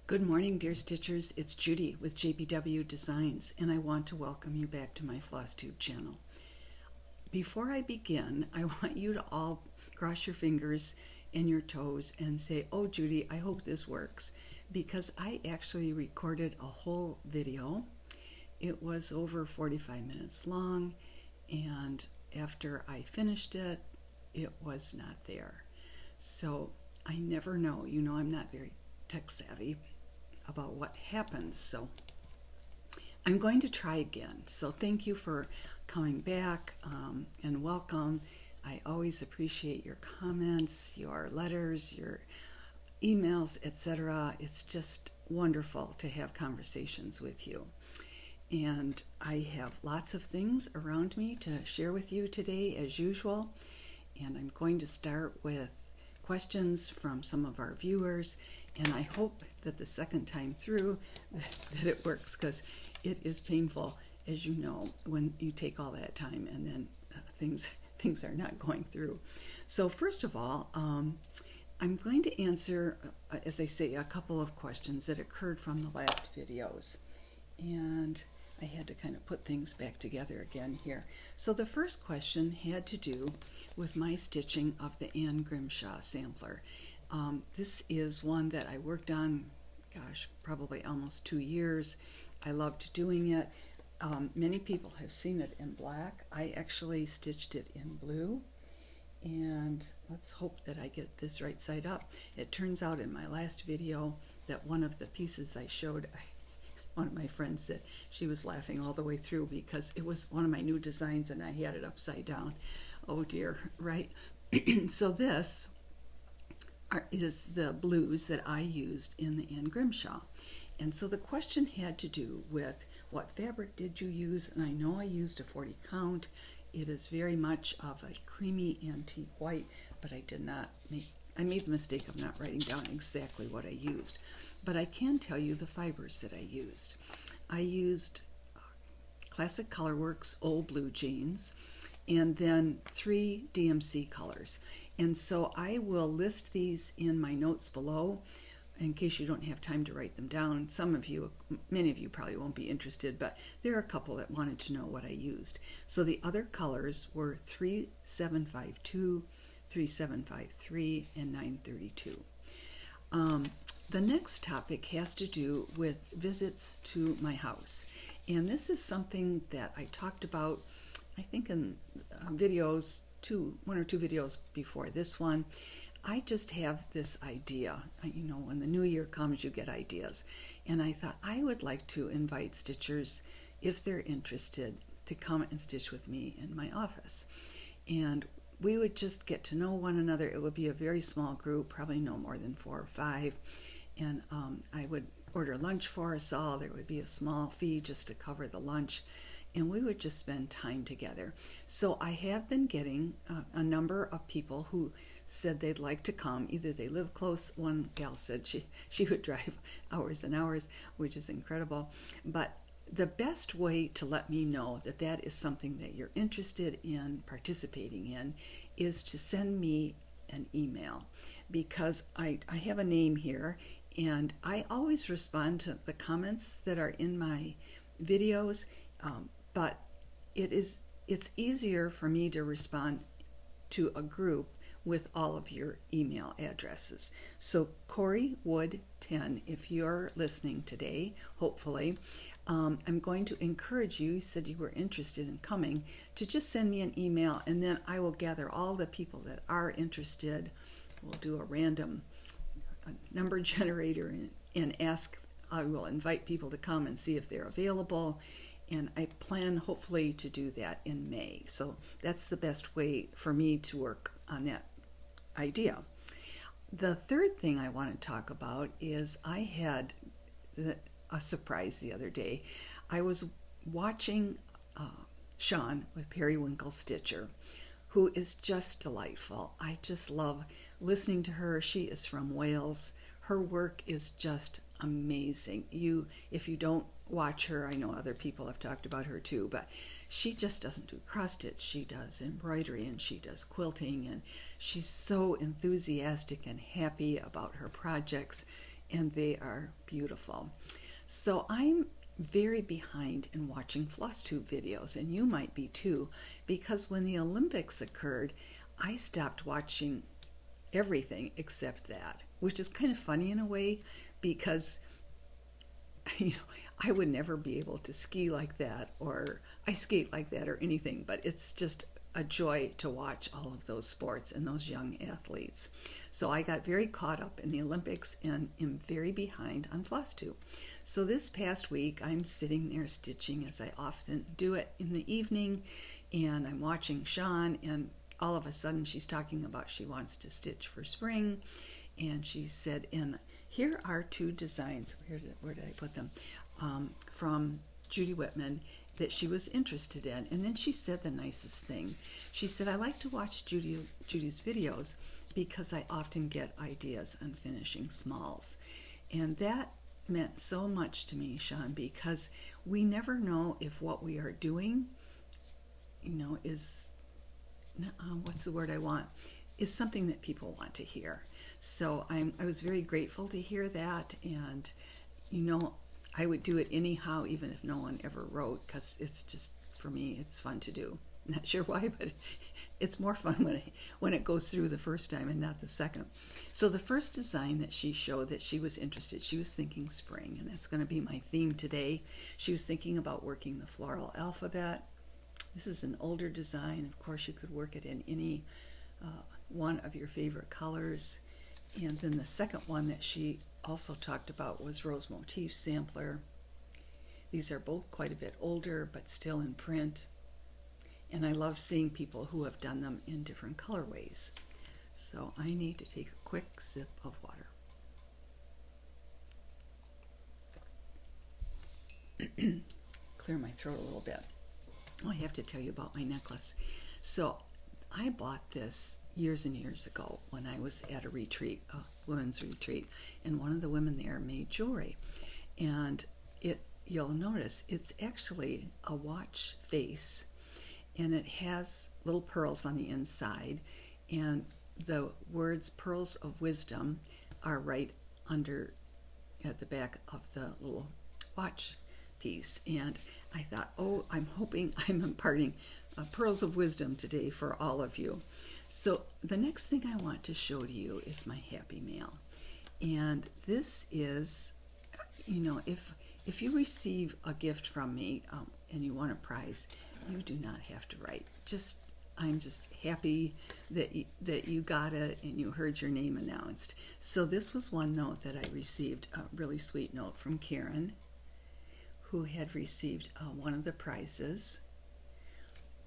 Good morning, dear Stitchers. It's Judy with JBW Designs, and I want to welcome you back to my Flosstube channel. Before I begin, I want you to all cross your fingers and your toes and say, "Oh, Judy, I hope this works," because I actually recorded a whole video. It was over 45 minutes long, and after I finished it, it was not there. So I never know. You know, I'm not very tech savvy about what happens, so I'm going to try again. So thank you for coming back and welcome. I always appreciate your comments, your letters, your emails, etc. It's just wonderful to have conversations with you. And I have lots of things around me to share with you today as usual. And I'm going to start with questions from some of our viewers, and I hope that the second time through that it works, because it is painful, as you know, when you take all that time and then things are not going through. So first of all, I'm going to answer, as I say, a couple of questions that occurred from the last videos, and I had to kind of put things back together again here. So the first question had to do with my stitching of the Anne Grimshaw Sampler. This is one that I worked on, gosh, probably almost 2 years. I loved doing it. Many people have seen it in black. I actually stitched it in blue. And let's hope that I get this right side up. It turns out in my last video that one of the pieces I showed, one of my friends said she was laughing all the way through because it was one of my new designs and I had it upside down. Oh dear, right? So this is the blues that I used in the Anne Grimshaw. And so the question had to do with what fabric did you use? And I know I used a 40 count. It is very much of a creamy antique white, but I made the mistake of not writing down exactly what I used. But I can tell you the fibers that I used. I used classic Colorworks old blue jeans, and then 3 DMC colors. And so I will list these in my notes below in case you don't have time to write them down. Many of you probably won't be interested, but there are a couple that wanted to know what I used. So the other colors were 3752, 3753, and 932. The next topic has to do with visits to my house. And this is something that I talked about, I think in videos, one or two videos before this one. I just have this idea. You know, when the new year comes, you get ideas. And I thought I would like to invite stitchers, if they're interested, to come and stitch with me in my office. And we would just get to know one another. It would be a very small group, probably no more than 4 or 5. And I would order lunch for us all. There would be a small fee just to cover the lunch, and we would just spend time together. So I have been getting a number of people who said they'd like to come. Either they live close. One gal said she would drive hours and hours, which is incredible. But the best way to let me know that that is something that you're interested in participating in is to send me an email, because I have a name here, and I always respond to the comments that are in my videos, but it's easier for me to respond to a group with all of your email addresses. So Corey Wood 10, if you're listening today, hopefully, I'm going to encourage you said you were interested in coming, to just send me an email, and then I will gather all the people that are interested. We'll do a random number generator and I will invite people to come and see if they're available. And I plan hopefully to do that in May. So that's the best way for me to work on that idea. The third thing I want to talk about is I had a surprise the other day. I was watching Sean with Periwinkle Stitcher, who is just delightful. I just love listening to her. She is from Wales. Her work is just amazing. If you don't watch her, I know other people have talked about her too, but she just doesn't do cross stitch. She does embroidery and she does quilting, and she's so enthusiastic and happy about her projects. and they are beautiful. So I'm very behind in watching Flosstube videos, and you might be too, because when the Olympics occurred, I stopped watching everything except that, which is kind of funny in a way, because I would never be able to ski like that or ice skate like that or anything, but it's just a joy to watch all of those sports and those young athletes. So I got very caught up in the Olympics and am very behind on Flosstube. So this past week I'm sitting there stitching, as I often do it in the evening, and I'm watching Sean, and all of a sudden she's talking about she wants to stitch for spring, and she said, and here are two designs, where did I put them, from Judy Whitman that she was interested in. And then she said the nicest thing. She said, I like to watch Judy's videos because I often get ideas on finishing smalls. And that meant so much to me, Sean, because we never know if what we are doing, is, what's the word I want, is something that people want to hear. So I was very grateful to hear that, and I would do it anyhow, even if no one ever wrote, because it's just, for me, it's fun to do. Not sure why, but it's more fun when it goes through the first time and not the second. So the first design that she showed that she was interested, she was thinking spring, and that's going to be my theme today. She was thinking about working the floral alphabet. This is an older design. Of course, you could work it in any one of your favorite colors. And then the second one that she also talked about was Rose Motif Sampler. These are both quite a bit older, but still in print. And I love seeing people who have done them in different colorways. So I need to take a quick sip of water. Clear my throat a little bit. Oh, I have to tell you about my necklace. So I bought this years and years ago when I was at a retreat, a women's retreat, and one of the women there made jewelry. And you'll notice it's actually a watch face, and it has little pearls on the inside, and the words Pearls of Wisdom are right under at the back of the little watch piece. And I thought, oh, I'm hoping I'm imparting pearls of wisdom today for all of you. So the next thing I want to show to you is my Happy Mail. And this is, if you receive a gift from me and you want a prize, you do not have to write. I'm just happy that you got it and you heard your name announced. So this was one note that I received, a really sweet note from Karen, who had received one of the prizes.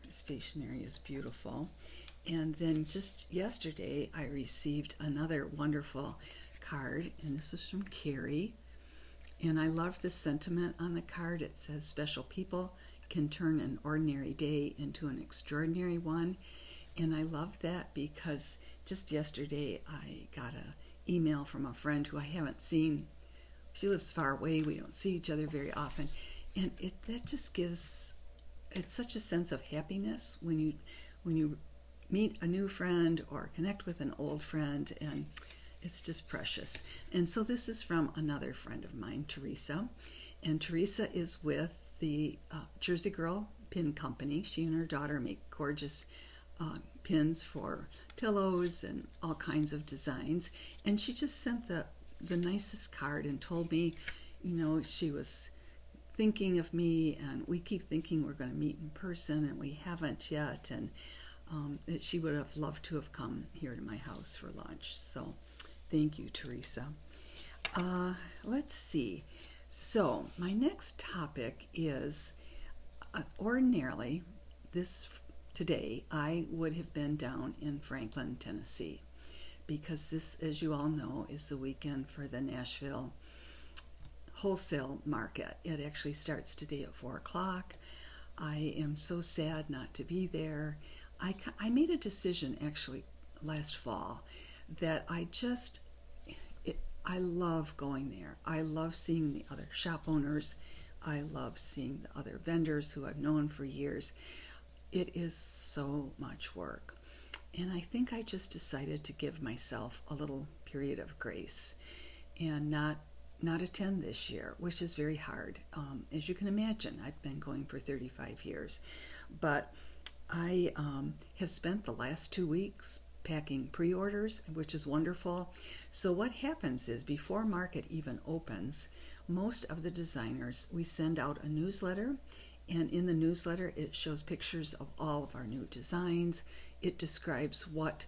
Her stationery is beautiful. And then just yesterday, I received another wonderful card, and this is from Carrie. And I love the sentiment on the card. It says, special people can turn an ordinary day into an extraordinary one. And I love that because just yesterday, I got an email from a friend who I haven't seen. She lives far away. We don't see each other very often. And that just gives, it's such a sense of happiness when you meet a new friend or connect with an old friend, and it's just precious. And so this is from another friend of mine, Teresa. And Teresa is with the Jersey Girl Pin Company. She and her daughter make gorgeous pins for pillows and all kinds of designs. And she just sent the nicest card and told me, she was thinking of me, and we keep thinking we're going to meet in person, and we haven't yet. And that she would have loved to have come here to my house for lunch. So thank you, Teresa. Let's see. So my next topic is, ordinarily, today, I would have been down in Franklin, Tennessee, because this, as you all know, is the weekend for the Nashville wholesale market. It actually starts today at 4 o'clock. I am so sad not to be there. I made a decision actually last fall that I love going there. I love seeing the other shop owners. I love seeing the other vendors who I've known for years. It is so much work. And I think I just decided to give myself a little period of grace. and not attend this year, which is very hard. As you can imagine, I've been going for 35 years, but I have spent the last 2 weeks packing pre-orders, which is wonderful. So what happens is, before market even opens, most of the designers, we send out a newsletter, and in the newsletter it shows pictures of all of our new designs. It describes what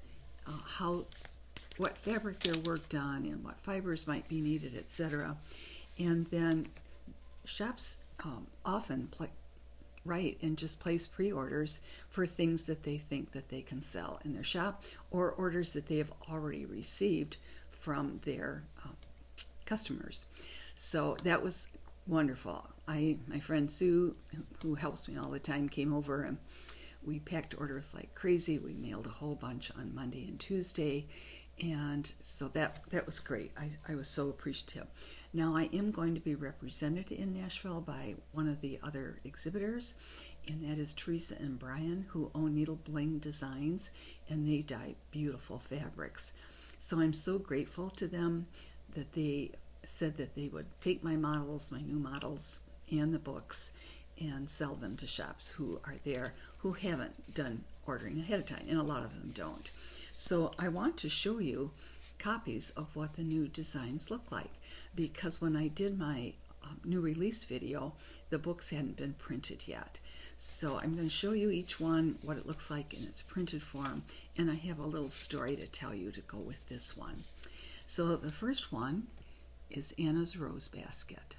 fabric they're worked on and what fibers might be needed, etc. And then shops often write and just place pre-orders for things that they think that they can sell in their shop, or orders that they have already received from their customers. So that was wonderful. My friend Sue, who helps me all the time, came over and we packed orders like crazy. We mailed a whole bunch on Monday and Tuesday, and so that was great. I was so appreciative. Now I am going to be represented in Nashville by one of the other exhibitors, and that is Teresa and Brian, who own Needle Bling Designs, and they dye beautiful fabrics. So I'm so grateful to them that they said that they would take my models, my new models, and the books, and sell them to shops who are there who haven't done ordering ahead of time, and a lot of them don't. So I want to show you copies of what the new designs look like, because when I did my new release video, the books hadn't been printed yet. So I'm going to show you each one, what it looks like in its printed form, and I have a little story to tell you to go with this one. So the first one is Anna's Rose Basket.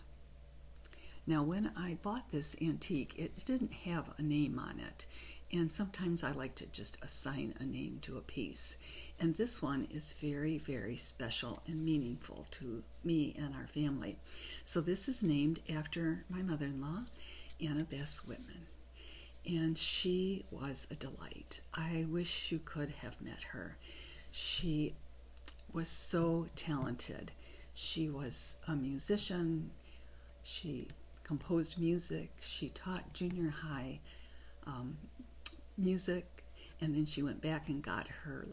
Now when I bought this antique, it didn't have a name on it, and sometimes I like to just assign a name to a piece. And this one is very, very special and meaningful to me and our family. So this is named after my mother-in-law, Anna Bess Whitman. And she was a delight. I wish you could have met her. She was so talented. She was a musician. She composed music. She taught junior high music, and then she went back and got her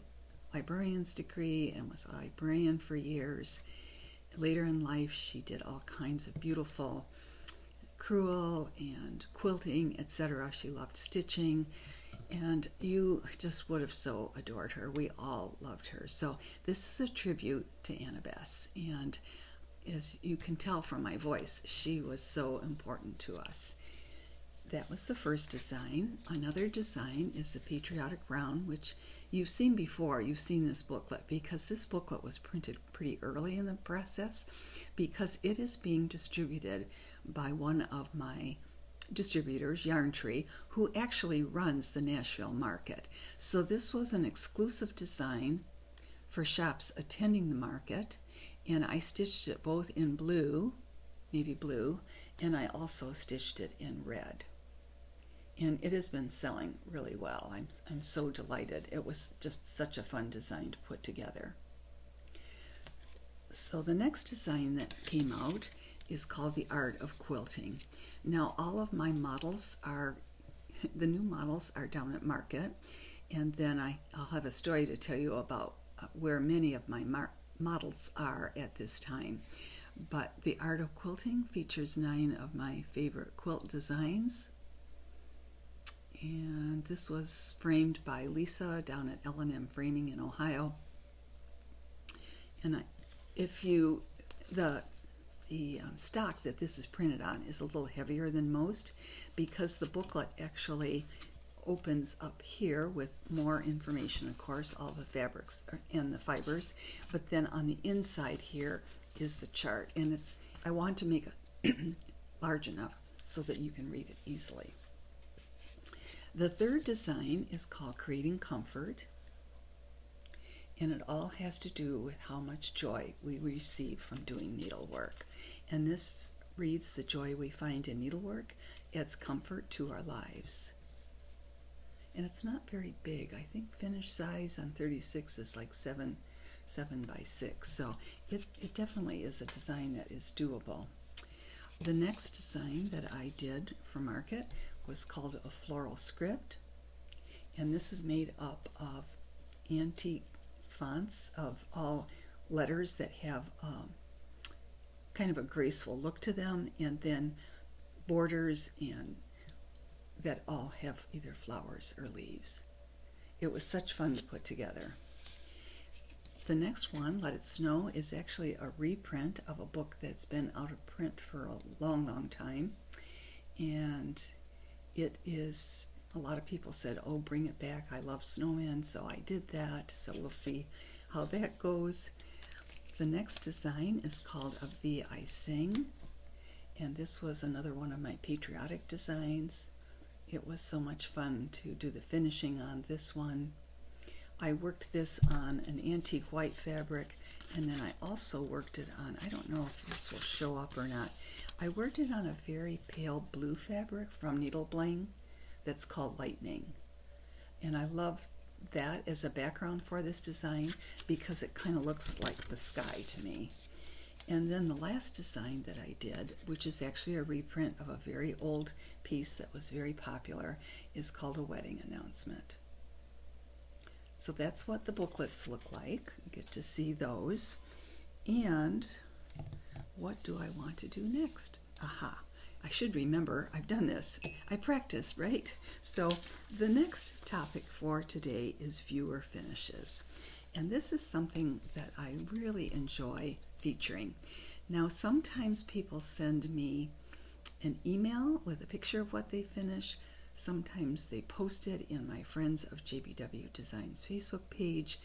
librarian's degree and was a librarian for years. Later in life, she did all kinds of beautiful crewel and quilting, etc. She loved stitching, and you just would have so adored her. We all loved her. So this is a tribute to Anna Bess, and as you can tell from my voice, she was so important to us. That was the first design. Another design is the Patriotic Brown, which you've seen before. You've seen this booklet, because this booklet was printed pretty early in the process, because it is being distributed by one of my distributors, Yarn Tree, who actually runs the Nashville market. So this was an exclusive design for shops attending the market, and I stitched it both in blue, navy blue, and I also stitched it in red. And it has been selling really well. I'm so delighted. It was just such a fun design to put together. So the next design that came out is called The Art of Quilting. Now all of my models the new models are down at market, and then I'll have a story to tell you about where many of my models are at this time. But The Art of Quilting features 9 of my favorite quilt designs. And this was framed by Lisa down at L&M Framing in Ohio. And the stock that this is printed on is a little heavier than most, because the booklet actually opens up here with more information, of course, all the fabrics and the fibers, but then on the inside here is the chart, and I want to make it large enough so that you can read it easily. The third design is called Creating Comfort, and it all has to do with how much joy we receive from doing needlework. And this reads, "The joy we find in needlework adds comfort to our lives." And it's not very big. I think finished size on 36 is like 7 by 6. So it definitely is a design that is doable. The next design that I did for market was called a Floral Script, and this is made up of antique fonts of all letters that have kind of a graceful look to them, and then borders and that all have either flowers or leaves. It was such fun to put together. The next one, Let It Snow, is actually a reprint of a book that's been out of print for a long, long time. And it is, a lot of people said, oh, bring it back. I love snowmen, so I did that. So we'll see how that goes. The next design is called Of Thee I Sing. And this was another one of my patriotic designs. It was so much fun to do the finishing on this one. I worked this on an antique white fabric, and then I also worked it on, I don't know if this will show up or not, I worked it on a very pale blue fabric from Needle Bling that's called Lightning. And I love that as a background for this design because it kind of looks like the sky to me. And then the last design that I did, which is actually a reprint of a very old piece that was very popular, is called A Wedding Announcement. So that's what the booklets look like. You get to see those. And what do I want to do next? Aha, I should remember, I've done this. I practiced, right? So the next topic for today is viewer finishes. And this is something that I really enjoy featuring. Now, sometimes people send me an email with a picture of what they finish. Sometimes they post it in my Friends of JBW Designs Facebook page.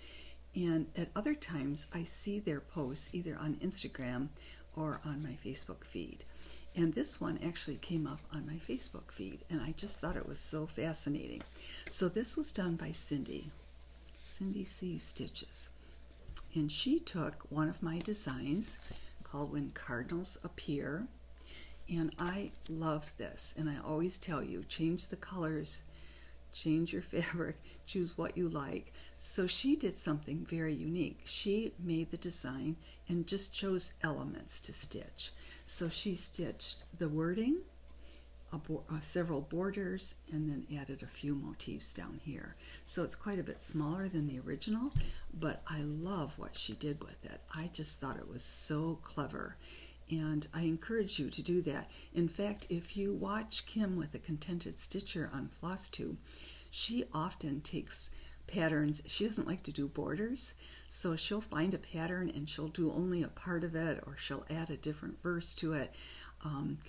And at other times, I see their posts either on Instagram or on my Facebook feed. And this one actually came up on my Facebook feed, and I just thought it was so fascinating. So this was done by Cindy C. Stitches. And she took one of my designs called When Cardinals Appear, and I love this, and I always tell you, change the colors, change your fabric, choose what you like. So she did something very unique. She made the design and just chose elements to stitch. So she stitched the wording, several borders, and then added a few motifs down here. So it's quite a bit smaller than the original, but I love what she did with it. I just thought it was so clever, and I encourage you to do that. In fact, if you watch Kim with the Contented Stitcher on Flosstube, she often takes patterns. She doesn't like to do borders, so she'll find a pattern and she'll do only a part of it, or she'll add a different verse to it.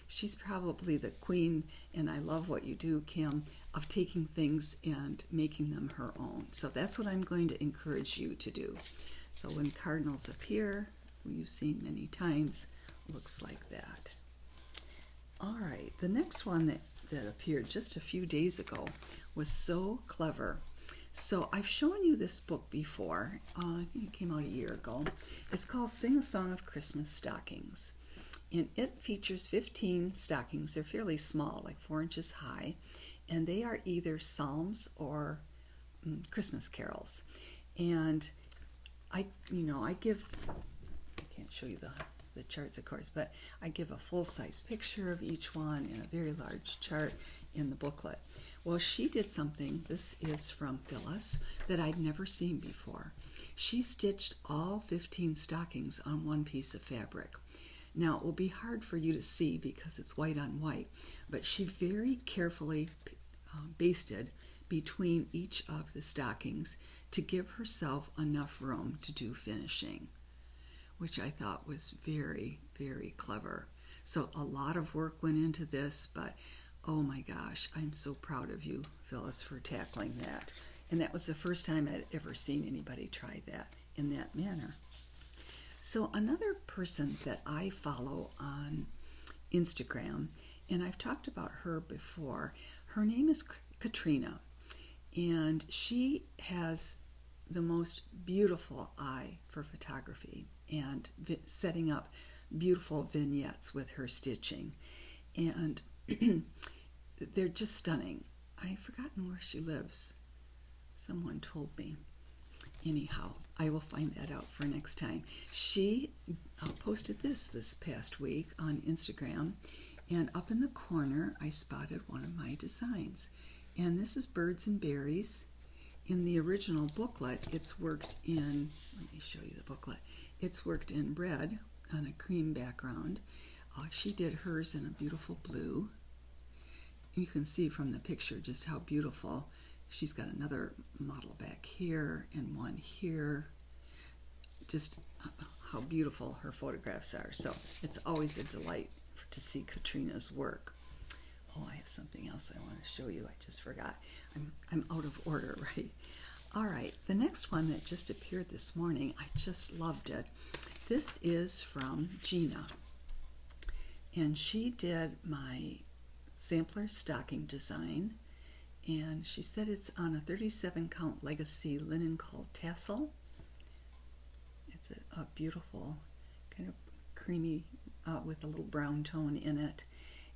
She's probably the queen, and I love what you do, Kim, of taking things and making them her own. So that's what I'm going to encourage you to do. So When Cardinals Appear, who you've seen many times, looks like that. All right, the next one that appeared just a few days ago was so clever. So I've shown you this book before. I think it came out a year ago. It's called Sing a Song of Christmas Stockings. And it features 15 stockings. They're fairly small, like 4 inches high. And they are either psalms or Christmas carols. And I can't show you the charts, of course, but I give a full-size picture of each one and a very large chart in the booklet. Well, she did something, this is from Phyllis, that I'd never seen before. She stitched all 15 stockings on one piece of fabric. Now, it will be hard for you to see because it's white on white, but she very carefully basted between each of the stockings to give herself enough room to do finishing, which I thought was very, very clever. So a lot of work went into this, but oh my gosh, I'm so proud of you, Phyllis, for tackling that. And that was the first time I'd ever seen anybody try that in that manner. So another person that I follow on Instagram, and I've talked about her before, her name is Katrina, and she has the most beautiful eye for photography and setting up beautiful vignettes with her stitching. And they're just stunning. I've forgotten where she lives. Someone told me. Anyhow, I will find that out for next time. She posted this past week on Instagram, and up in the corner I spotted one of my designs. And this is Birds and Berries. In the original booklet, it's worked in, let me show you the booklet. It's worked in red on a cream background. She did hers in a beautiful blue. You can see from the picture just how beautiful. She's got another model back here and one here. Just how beautiful her photographs are. So it's always a delight to see Katrina's work. Oh, I have something else I want to show you. I just forgot. I'm out of order, right? All right, the next one that just appeared this morning, I just loved it. This is from Gina, and she did my sampler stocking design, and she said it's on a 37 count legacy linen called Tassel. It's a beautiful kind of creamy with a little brown tone in it.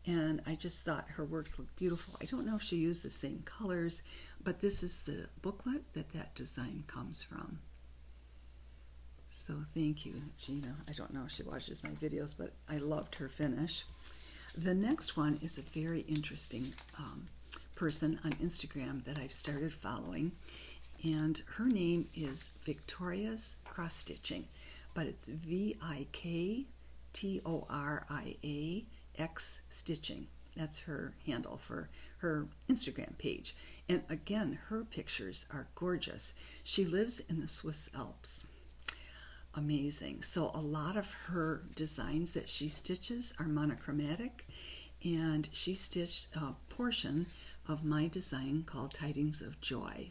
And I just thought her works looked beautiful. I don't know if she used the same colors, but this is the booklet that design comes from. So thank you, Gina. I don't know if she watches my videos, but I loved her finish. The next one is a very interesting person on Instagram that I've started following, and her name is Victoria's Cross Stitching, but it's VIKTORIA X Stitching. That's her handle for her Instagram page. And again, her pictures are gorgeous. She lives in the Swiss Alps. Amazing. So a lot of her designs that she stitches are monochromatic, and she stitched a portion of my design called Tidings of Joy.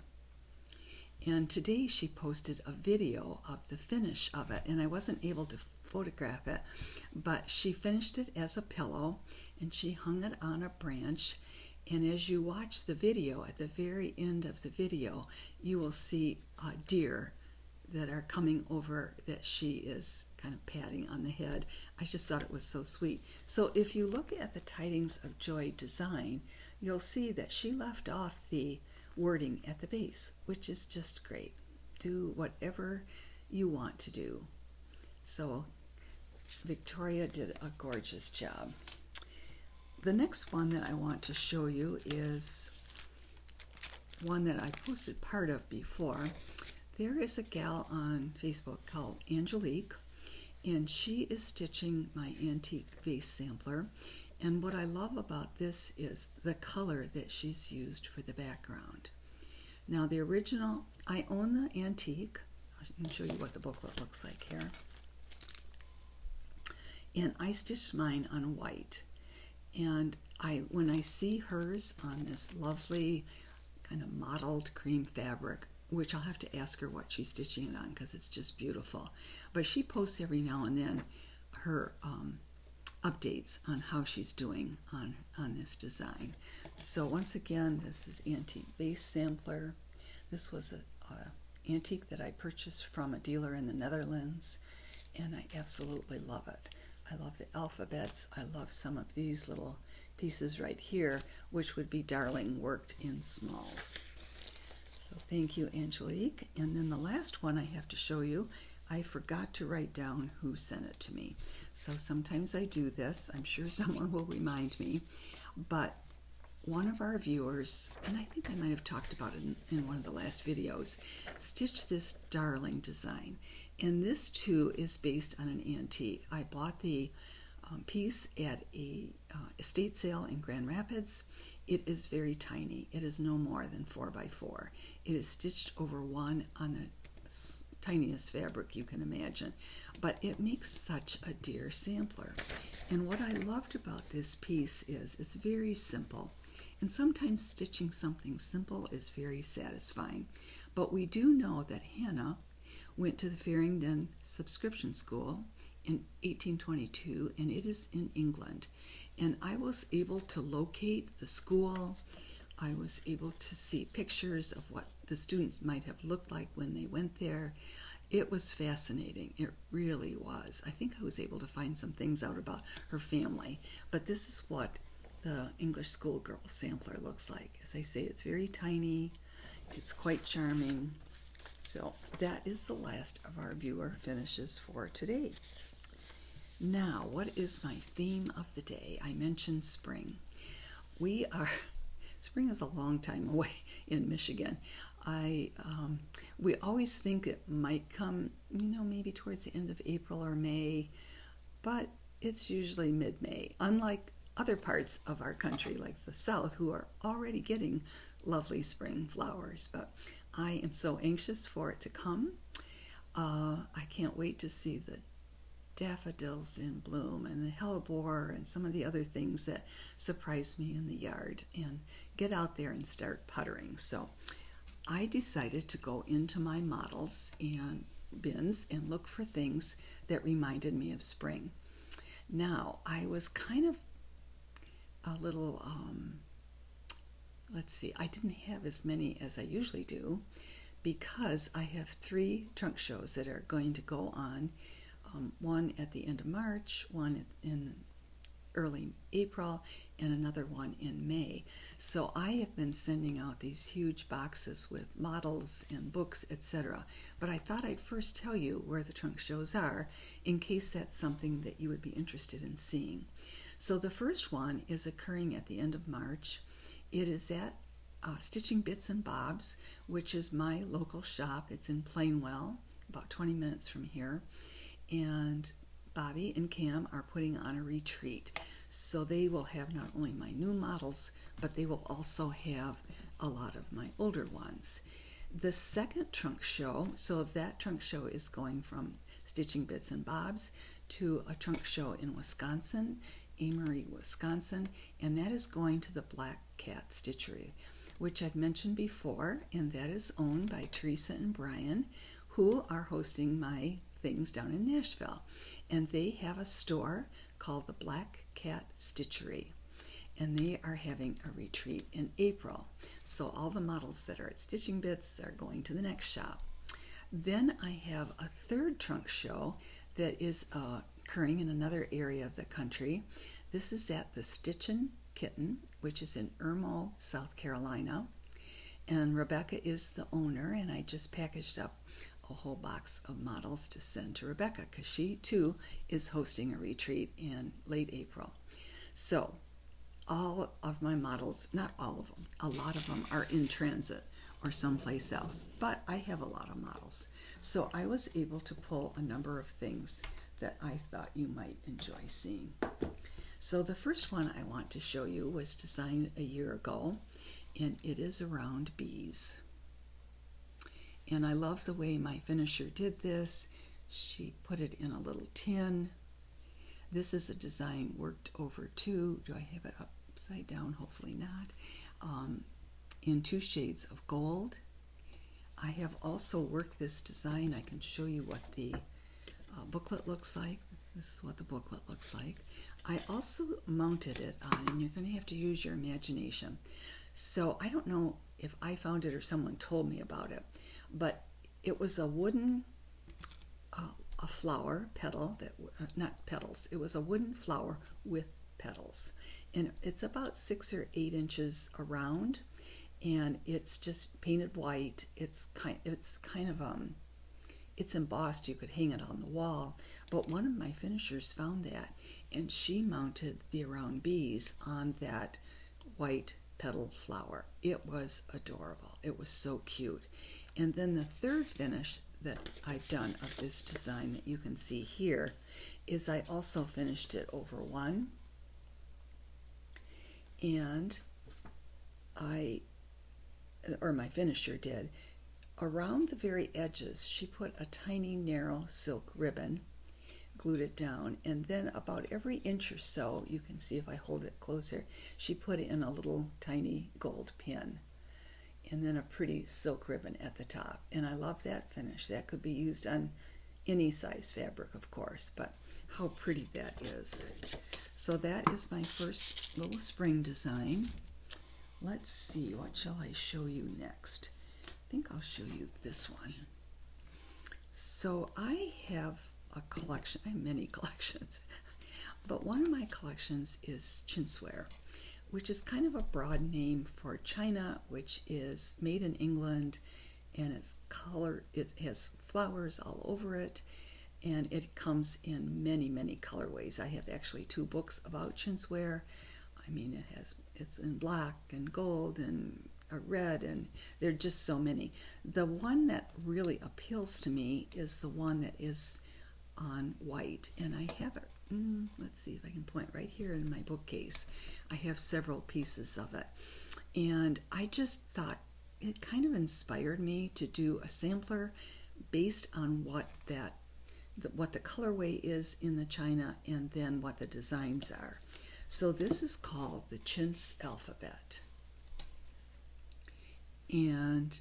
And today she posted a video of the finish of it, and I wasn't able to photograph it, but she finished it as a pillow and she hung it on a branch. And as you watch the video, at the very end of the video, you will see deer that are coming over that she is kind of patting on the head. I just thought it was so sweet. So if you look at the Tidings of Joy design, you'll see that she left off the wording at the base, which is just great. Do whatever you want to do. So Victoria did a gorgeous job. The next one that I want to show you is one that I posted part of before. There is a gal on Facebook called Angelique, and she is stitching my antique vase sampler. And what I love about this is the color that she's used for the background. Now the original, I own the antique. I can show you what the booklet looks like here. And I stitched mine on white. And when I see hers on this lovely kind of mottled cream fabric, which I'll have to ask her what she's stitching it on because it's just beautiful. But she posts every now and then her updates on how she's doing on this design. So once again, this is Antique Vase Sampler. This was an antique that I purchased from a dealer in the Netherlands, and I absolutely love it. I love the alphabets. I love some of these little pieces right here, which would be darling worked in smalls. So thank you, Angelique. And then the last one I have to show you, I forgot to write down who sent it to me. So sometimes I do this. I'm sure someone will remind me. But one of our viewers, and I think I might have talked about it in one of the last videos, stitched this darling design. And this too is based on an antique. I bought the piece at a estate sale in Grand Rapids. It is very tiny. It is no more than 4x4. It is stitched over one on the tiniest fabric you can imagine, but it makes such a dear sampler. And what I loved about this piece is it's very simple, and sometimes stitching something simple is very satisfying. But we do know that Hannah went to the Farringdon Subscription School in 1822, and it is in England. And I was able to locate the school. I was able to see pictures of what the students might have looked like when they went there. It was fascinating. It really was. I think I was able to find some things out about her family. But this is what the English Schoolgirl sampler looks like. As I say, it's very tiny. It's quite charming. So that is the last of our viewer finishes for today. Now, what is my theme of the day? I mentioned spring. Spring is a long time away in Michigan. We always think it might come, maybe towards the end of April or May. but it's usually mid-May, unlike other parts of our country like the South who are already getting lovely spring flowers. But I am so anxious for it to come. I can't wait to see the daffodils in bloom and the hellebore and some of the other things that surprise me in the yard, and get out there and start puttering. So I decided to go into my models and bins and look for things that reminded me of spring. Now, I was kind of a little, let's see, I didn't have as many as I usually do because I have 3 trunk shows that are going to go on. One at the end of March, one in early April, and another one in May. So I have been sending out these huge boxes with models and books, etc. But I thought I'd first tell you where the trunk shows are in case that's something that you would be interested in seeing. So the first one is occurring at the end of March. It is at Stitching Bits and Bobs, which is my local shop. It's in Plainwell, about 20 minutes from here. And Bobby and Cam are putting on a retreat. So they will have not only my new models, but they will also have a lot of my older ones. The second trunk show, so that trunk show is going from Stitching Bits and Bobs to a trunk show in Wisconsin, Amory, Wisconsin, and that is going to the Black Cat Stitchery, which I've mentioned before, and that is owned by Teresa and Brian, who are hosting my things down in Nashville. And they have a store called the Black Cat Stitchery, and they are having a retreat in April. So all the models that are at Stitching Bits are going to the next shop. Then I have a third trunk show that is occurring in another area of the country. This is at the Stitchin Kitten, which is in Irmo, South Carolina. And Rebecca is the owner, and I just packaged up a whole box of models to send to Rebecca because she too is hosting a retreat in late April. So all of my models, not all of them, a lot of them are in transit or someplace else, but I have a lot of models. So I was able to pull a number of things that I thought you might enjoy seeing. So the first one I want to show you was designed a year ago, and it is around bees. And I love the way my finisher did this. She put it in a little tin. This is a design worked over too. Do I have it upside down? Hopefully not. In 2 shades of gold. I have also worked this design. I can show you what the booklet looks like. This is what the booklet looks like. I also mounted it on, and you're going to have to use your imagination. So I don't know if I found it or someone told me about it, but it was a wooden a flower petal that not petals. It was a wooden flower with petals, and it's about 6 or 8 inches around, and it's just painted white. It's embossed. You could hang it on the wall, but one of my finishers found that, and she mounted the around bees on that white petal flower. It was adorable. It was so cute. And then the third finish that I've done of this design that you can see here is I also finished it over one, and my finisher did, around the very edges she put a tiny narrow silk ribbon, glued it down, and then about every inch or so, you can see if I hold it closer, she put in a little tiny gold pin, and then a pretty silk ribbon at the top. And I love that finish. That could be used on any size fabric, of course, but how pretty that is. So that is my first little spring design. Let's see, what shall I show you next? I think I'll show you this one. So I have a collection. I have many collections, but one of my collections is Chintzware, which is kind of a broad name for China, which is made in England, and it has flowers all over it, and it comes in many, many colorways. I have actually 2 books about Chintzware. I mean, it's in black and gold and red, and there are just so many. The one that really appeals to me is the one that is on white, and I have it let's see if I can point right here in my bookcase. I have several pieces of it. And I just thought it kind of inspired me to do a sampler based on what the colorway is in the china and then what the designs are. So this is called the Chintz alphabet. And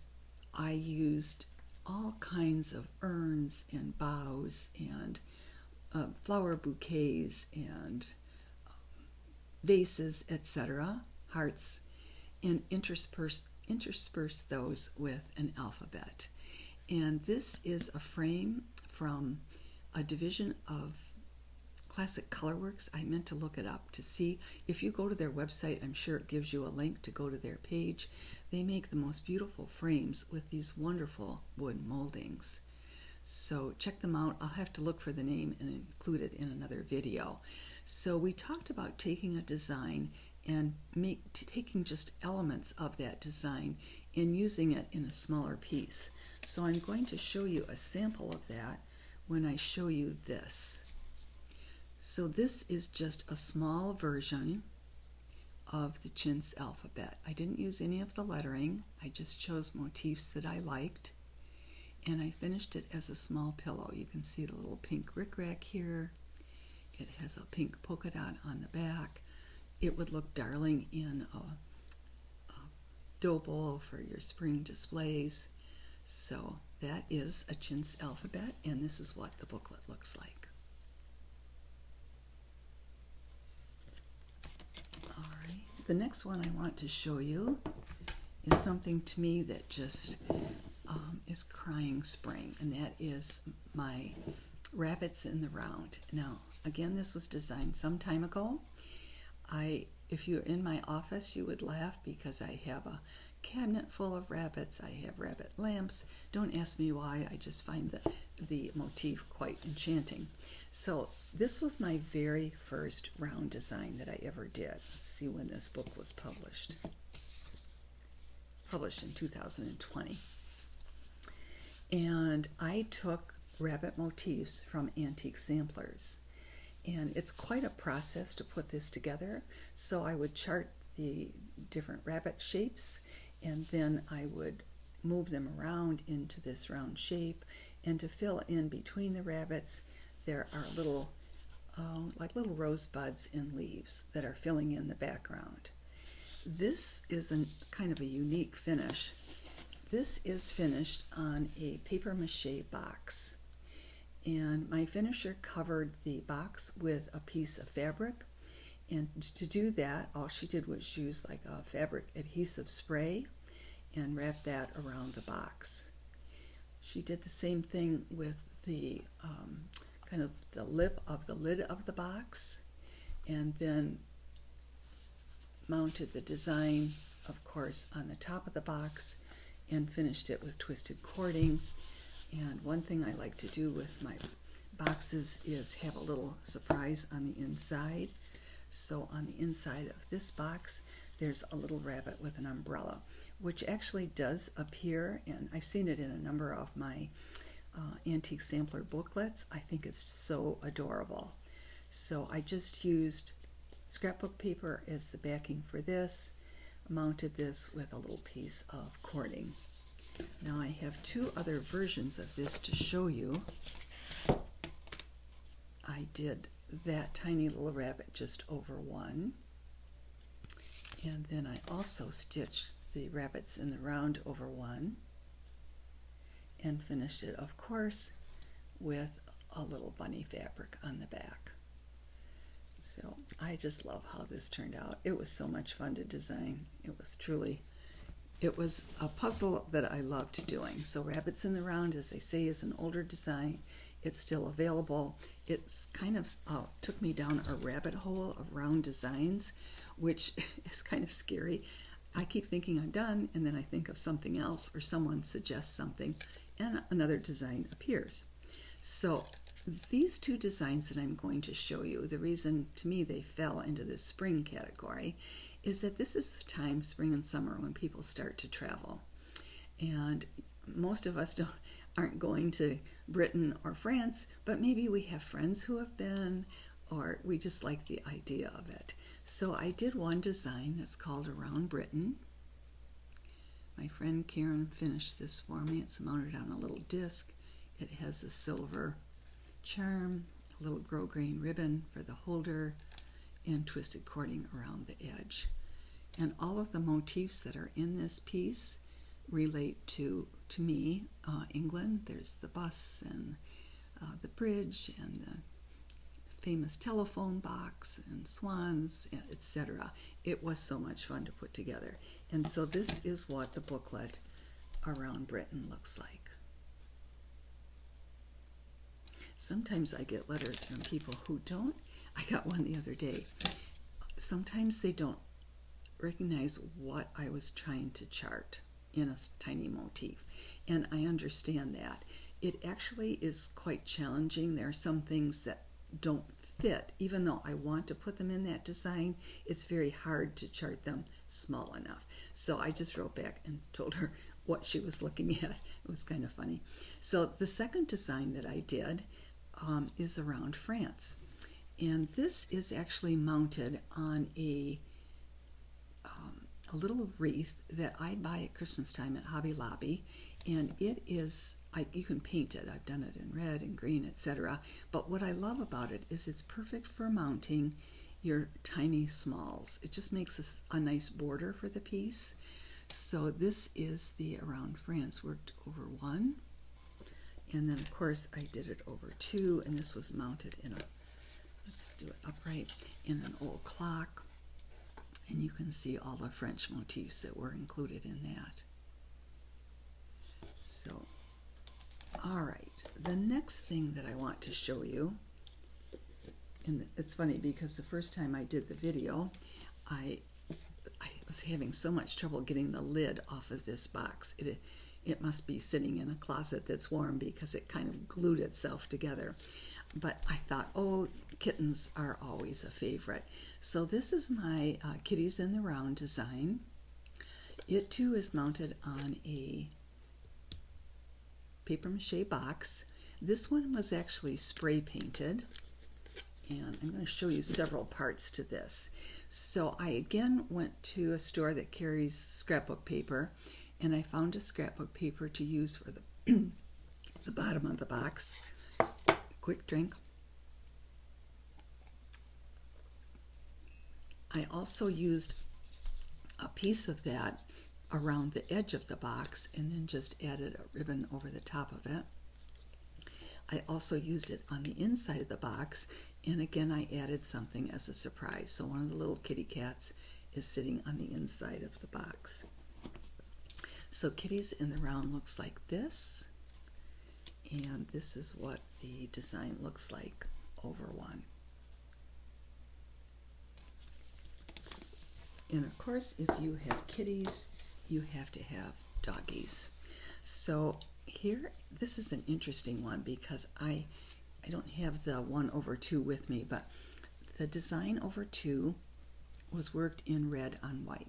I used all kinds of urns and bows and flower bouquets and vases, etc., hearts, and intersperse those with an alphabet. And this is a frame from a division of Classic Colorworks. I meant to look it up to see. If you go to their website, I'm sure it gives you a link to go to their page. They make the most beautiful frames with these wonderful wood moldings. So check them out. I'll have to look for the name and include it in another video. So we talked about taking a design and taking just elements of that design and using it in a smaller piece. So I'm going to show you a sample of that when I show you this. So this is just a small version of the Chintz alphabet. I didn't use any of the lettering. I just chose motifs that I liked. And I finished it as a small pillow. You can see the little pink rickrack here. It has a pink polka dot on the back. It would look darling in a dough bowl for your spring displays. So that is a Chintz alphabet, and this is what the booklet looks like. All right. The next one I want to show you is something to me that just is crying spring, and that is my rabbits in the round. Now, again, this was designed some time ago. If you're in my office, you would laugh because I have a cabinet full of rabbits. I have rabbit lamps. Don't ask me why. I just find the motif quite enchanting. So this was my very first round design that I ever did. Let's see when this book was published. It's published in 2020. And I took rabbit motifs from antique samplers. And it's quite a process to put this together. So I would chart the different rabbit shapes, and then I would move them around into this round shape. And to fill in between the rabbits, there are little, like little rosebuds and leaves that are filling in the background. This is kind of a unique finish. This is finished on a paper mache box. And my finisher covered the box with a piece of fabric. And to do that, all she did was use like a fabric adhesive spray and wrap that around the box. She did the same thing with the kind of the lip of the lid of the box, and then mounted the design, of course, on the top of the box and finished it with twisted cording. And one thing I like to do with my boxes is have a little surprise on the inside. So on the inside of this box, there's a little rabbit with an umbrella, which actually does appear, and I've seen it in a number of my antique sampler booklets. I think it's so adorable. So I just used scrapbook paper as the backing for this, mounted this with a little piece of cording. Now I have two other versions of this to show you. I did that tiny little rabbit just over one, and then I also stitched the rabbits in the round over one and finished it, of course, with a little bunny fabric on the back. So I just love how this turned out. It was so much fun to design. It was a puzzle that I loved doing. So Rabbits in the Round, as I say, is an older design. It's still available. It's kind of took me down a rabbit hole of round designs, which is kind of scary. I keep thinking I'm done, and then I think of something else, or someone suggests something, and another design appears. So these two designs that I'm going to show you, the reason to me they fell into this spring category is that this is the time, spring and summer, when people start to travel. And most of us aren't going to Britain or France, but maybe we have friends who have been, or we just like the idea of it. So I did one design that's called Around Britain. My friend Karen finished this for me. It's mounted on a little disc. It has a silver charm, a little grosgrain ribbon for the holder, and twisted cording around the edge. And all of the motifs that are in this piece relate to me, England. There's the bus and the bridge and the famous telephone box and swans, etc. It was so much fun to put together. And so this is what the booklet Around Britain looks like. Sometimes I get letters from people who don't. I got one the other day. Sometimes they don't recognize what I was trying to chart in a tiny motif. And I understand that. It actually is quite challenging. There are some things that don't fit. Even though I want to put them in that design, it's very hard to chart them small enough. So I just wrote back and told her what she was looking at. It was kind of funny. So the second design that I did is around France. And this is actually mounted on a little wreath that I buy at Christmas time at Hobby Lobby, and it is, you can paint it. I've done it in red and green, etc. But what I love about it is it's perfect for mounting your tiny smalls. It just makes a nice border for the piece. So this is the Around France, worked over one, and then of course I did it over two, and this was mounted in a, let's do it upright, in an old clock. And you can see all the French motifs that were included in that. So, all right, the next thing that I want to show you, and it's funny because the first time I did the video, I was having so much trouble getting the lid off of this box. It must be sitting in a closet that's warm because it kind of glued itself together. But I thought, oh, kittens are always a favorite. So this is my Kitties in the Round design. It too is mounted on a paper mache box. This one was actually spray painted, and I'm going to show you several parts to this. So I again went to a store that carries scrapbook paper, and I found a scrapbook paper to use for the the bottom of the box. Quick drink. I also used a piece of that around the edge of the box and then just added a ribbon over the top of it. I also used it on the inside of the box, and again I added something as a surprise. So one of the little kitty cats is sitting on the inside of the box. So Kitties in the Round looks like this, and this is what the design looks like over one. And of course, if you have kitties, you have to have doggies. So here, this is an interesting one because I don't have the 1/2 with me, but the design over 2 was worked in red on white.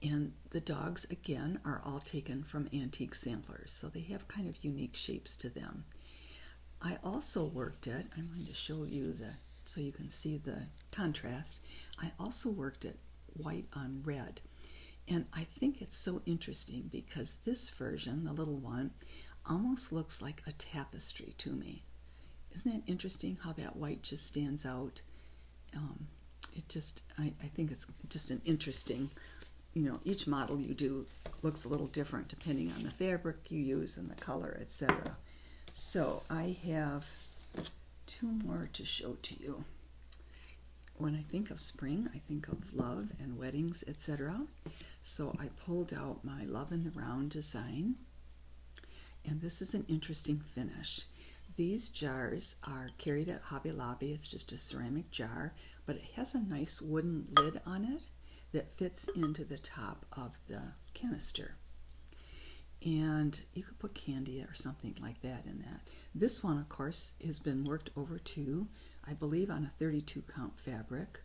And the dogs, again, are all taken from antique samplers, so they have kind of unique shapes to them. I also worked it, I'm going to show you so you can see the contrast. I also worked it white on red. And I think it's so interesting because this version, the little one, almost looks like a tapestry to me. Isn't that interesting how that white just stands out? I think it's just an interesting, each model you do looks a little different depending on the fabric you use and the color, etc. So I have 2 more to show to you. When I think of spring, I think of love and weddings, etc. So I pulled out my Love in the Round design, and this is an interesting finish. These jars are carried at Hobby Lobby. It's just a ceramic jar, but it has a nice wooden lid on it that fits into the top of the canister. And you could put candy or something like that in that. This one, of course, has been worked over 2, I believe on a 32 count fabric,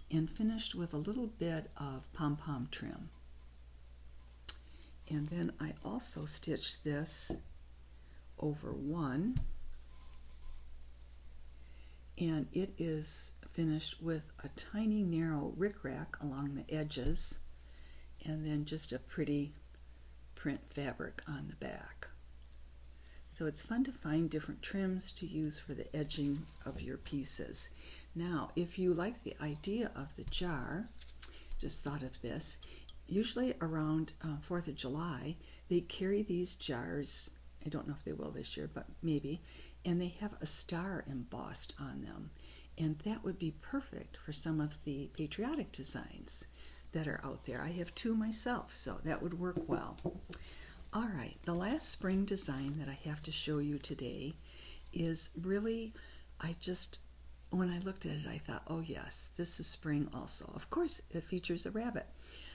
and finished with a little bit of pom-pom trim. And then I also stitched this over 1, and it is finished with a tiny narrow rickrack along the edges, and then just a pretty print fabric on the back. So it's fun to find different trims to use for the edgings of your pieces. Now, if you like the idea of the jar, just thought of this, usually around 4th of July, they carry these jars, I don't know if they will this year, but maybe, and they have a star embossed on them. And that would be perfect for some of the patriotic designs that are out there. I have two myself, so that would work well. All right, the last spring design that I have to show you today is really, when I looked at it, I thought, oh yes, this is spring also. Of course, it features a rabbit.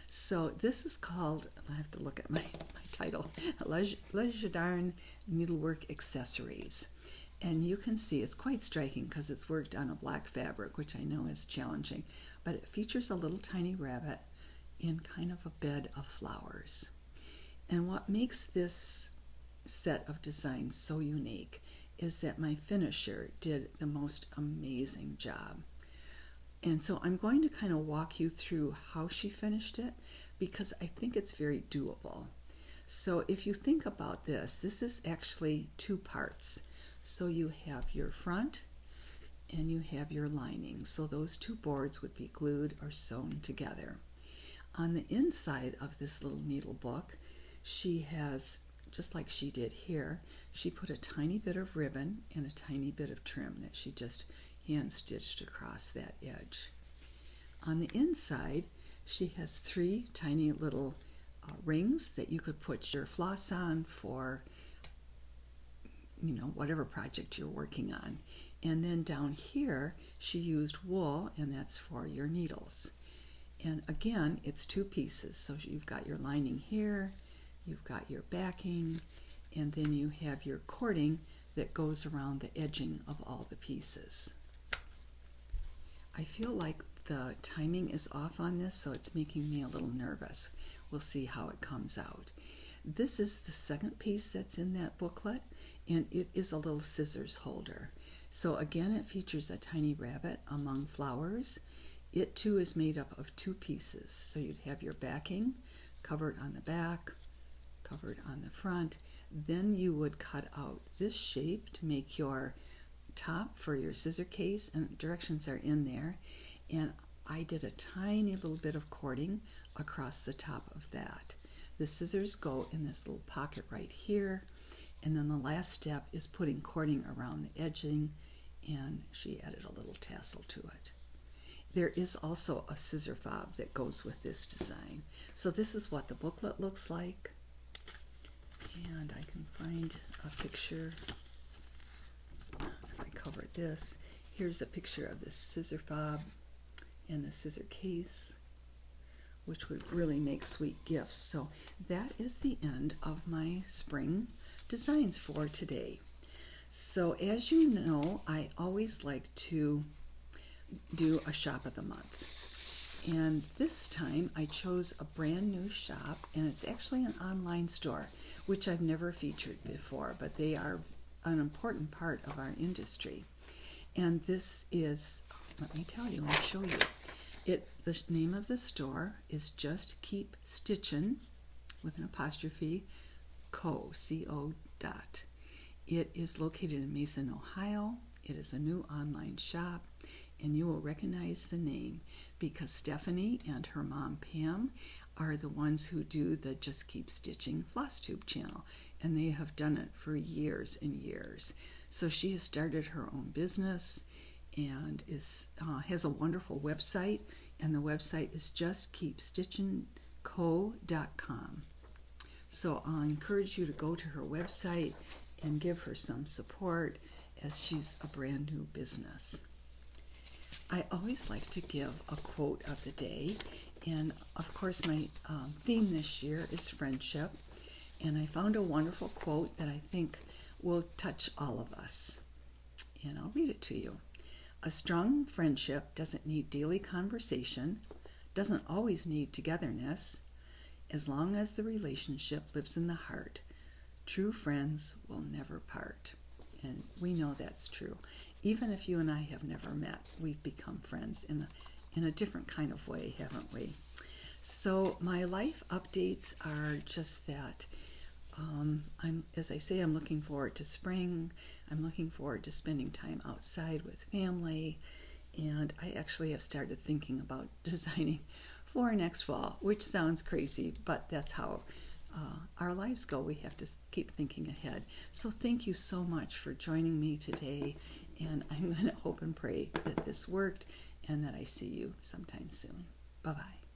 So this is called, I have to look at my title, Le Jardin Needlework Accessories. And you can see it's quite striking because it's worked on a black fabric, which I know is challenging, but it features a little tiny rabbit in kind of a bed of flowers. And what makes this set of designs so unique is that my finisher did the most amazing job. And so I'm going to kind of walk you through how she finished it because I think it's very doable. So if you think about this is actually two parts. So you have your front and you have your lining. So those two boards would be glued or sewn together. On the inside of this little needle book, she has, just like she did here, she put a tiny bit of ribbon and a tiny bit of trim that she just hand stitched across that edge. On the inside, she has three tiny little rings that you could put your floss on for, whatever project you're working on. And then down here, she used wool, and that's for your needles. And again, it's two pieces. So you've got your lining here, you've got your backing, and then you have your cording that goes around the edging of all the pieces. I feel like the timing is off on this, so it's making me a little nervous. We'll see how it comes out. This is the second piece that's in that booklet, and it is a little scissors holder. So again, it features a tiny rabbit among flowers. It too is made up of two pieces. So you'd have your backing covered on the back, covered on the front. Then you would cut out this shape to make your top for your scissor case, and directions are in there. And I did a tiny little bit of cording across the top of that. The scissors go in this little pocket right here, and then the last step is putting cording around the edging, and she added a little tassel to it. There is also a scissor fob that goes with this design. So this is what the booklet looks like, and I can find a picture. If I cover this, here's a picture of the scissor fob and the scissor case, which would really make sweet gifts. So that is the end of my spring designs for today. So as you know, I always like to do a shop of the month. And this time I chose a brand new shop, and it's actually an online store, which I've never featured before, but they are an important part of our industry. And this is, let me tell you, let me show you. The name of the store is Just Keep Stitchin, with an apostrophe, Co, C-O dot. It is located in Mason, Ohio. It is a new online shop, and you will recognize the name because Stephanie and her mom Pam are the ones who do the Just Keep Stitching Flosstube channel, and they have done it for years and years. So she has started her own business and has a wonderful website, and the website is justkeepstitchinco.com. So I'll encourage you to go to her website and give her some support as she's a brand new business. I always like to give a quote of the day, and of course my theme this year is friendship, and I found a wonderful quote that I think will touch all of us, and I'll read it to you. A strong friendship doesn't need daily conversation, doesn't always need togetherness. As long as the relationship lives in the heart, true friends will never part. And we know that's true. even if you and I have never met, we've become friends in a different kind of way, haven't we? So my life updates are just that. As I say, I'm looking forward to spring. I'm looking forward to spending time outside with family. And I actually have started thinking about designing for next fall, which sounds crazy, but that's how our lives go. We have to keep thinking ahead. So thank you so much for joining me today. And I'm going to hope and pray that this worked and that I see you sometime soon. Bye-bye.